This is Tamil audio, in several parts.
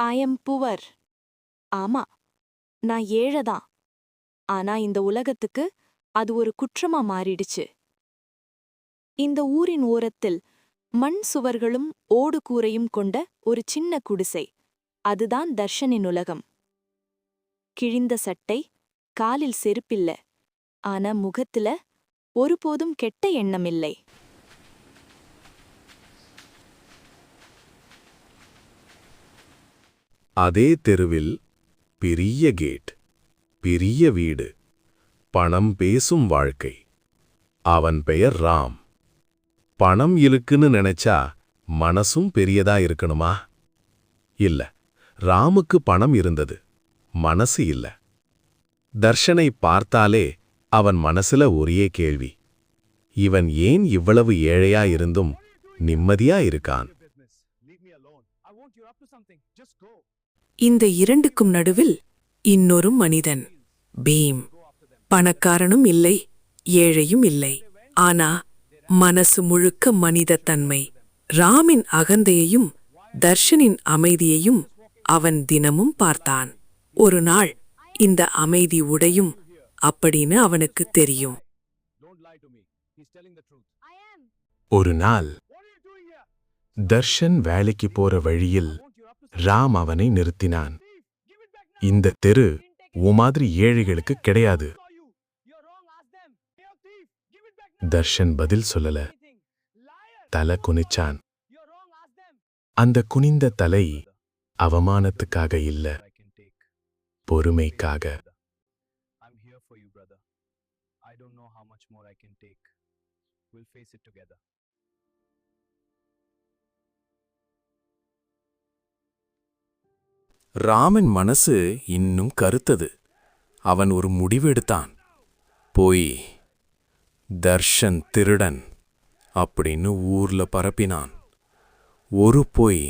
I am poor. ஆமா, நான் ஏழைதான். ஆனா இந்த உலகத்துக்கு அது ஒரு குற்றமா மாறிடுச்சு. இந்த ஊரின் ஓரத்தில் மண் சுவர்களும் ஓடு கூரையும் கொண்ட ஒரு சின்ன குடிசை. அதுதான் தர்ஷனின் உலகம். கிழிந்த சட்டை, காலில் செருப்பில்ல. ஆனா முகத்துல ஒருபோதும் கெட்ட எண்ணமில்லை. அதே தெருவில் பெரிய கேட், பெரிய வீடு, பணம் பேசும் வாழ்க்கை. அவன் பெயர் ராம். பணம் இழுக்குன்னு நினைச்சா மனசும் பெரியதா இருக்கணுமா? இல்ல, ராமுக்கு பணம் இருந்தது, மனசு இல்ல. தர்ஷனை பார்த்தாலே அவன் மனசுல ஒரே கேள்வி: இவன் ஏன் இவ்வளவு ஏழையா இருந்தும் நிம்மதியா இருக்கான்? இந்த இரண்டுக்கும் நடுவில் இன்னொரு மனிதன், பீம். பணக்காரனும் இல்லை, ஏழையும் இல்லை. ஆனா மனசு முழுக்க மனிதத்தன்மை. ராமின் அகந்தையையும் தர்ஷனின் அமைதியையும் அவன் தினமும் பார்த்தான். ஒரு நாள் இந்த அமைதி உடையும் அப்படின்னு அவனுக்கு தெரியும். ஒரு நாள் தர்ஷன் வேலைக்கு போற வழியில் ராம் அவனை நிறுத்தினான். இந்த தெரு உன் மாதிரி ஏழைகளுக்கு கிடையாது. தர்ஷன் பதில் சொல்லல, தலை குனிச்சான். அந்த குனிந்த தலை அவமானத்துக்காக இல்ல, பொறுமைக்காக. ராமன் மனசு இன்னும் கருத்தது. அவன் ஒரு முடிவு எடுத்தான். போய் தர்ஷன் திருடன் அப்படின்னு ஊர்ல பரப்பினான். ஒரு பொய்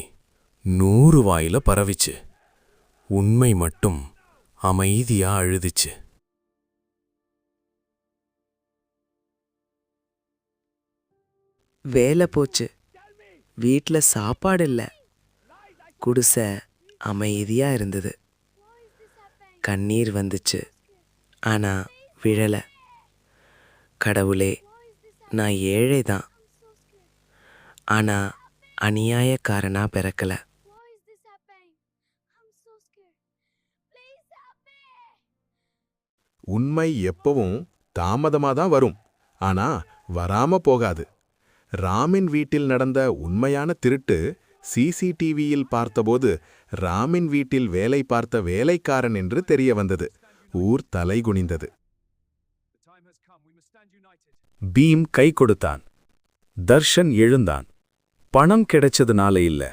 100 வாயில பரவிச்சு. உண்மை மட்டும் அமைதியா அழுதுச்சு. வேலை போச்சு, வீட்ல சாப்பாடு இல்ல. குடிசை அமைதியா இருந்தது. கண்ணீர் வந்துச்சு, ஆனா விழல. கடவுளே, நான் ஏழைதான், ஆனா அநியாயக்காரனா பிறக்கல. உண்மை எப்பவும் தாமதமாதான் வரும், ஆனா வராம போகாது. ராமின் வீட்டில் நடந்த உண்மையான திருட்டு சிசிடிவியில் பார்த்தபோது ராமின் வீட்டில் வேலை பார்த்த வேலைக்காரன் என்று தெரிய வந்தது. ஊர் தலைகுனிந்தது. பீம் கை கொடுத்தான். தர்ஷன் எழுந்தான். பணம் கிடைச்சதுனால இல்ல,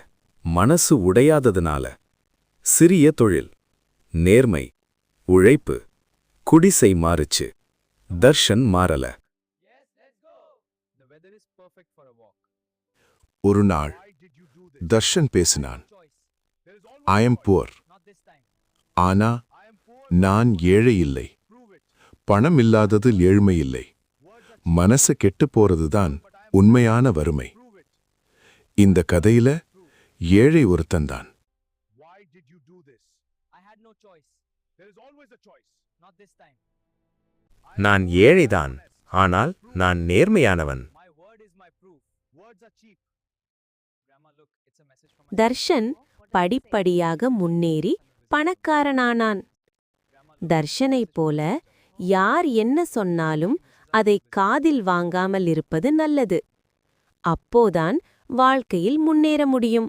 மனசு உடையாததுனால. சிறிய தொழில், நேர்மை, உழைப்பு, குடிசை மாறுச்சு. தர்ஷன் மாறல. ஒரு நாள் தர்ஷன் பேசினான். I am poor. ஆனா நான் ஏழை இல்லை. பணம் இல்லாததில் ஏழ்மை இல்லை. மனசு கெட்டுப் போறதுதான் உண்மையான வறுமை. இந்த கதையில ஏழை ஒருத்தன்தான். நான் ஏழைதான், ஆனால் நான் நேர்மையானவன். தர்ஷன் படிப்படியாக முன்னேறி பணக்காரனானான். தர்ஷனைப் போல யார் என்ன சொன்னாலும் அதை காதில் வாங்காமல் இருப்பது நல்லது. அப்போதான் வாழ்க்கையில் முன்னேற முடியும்.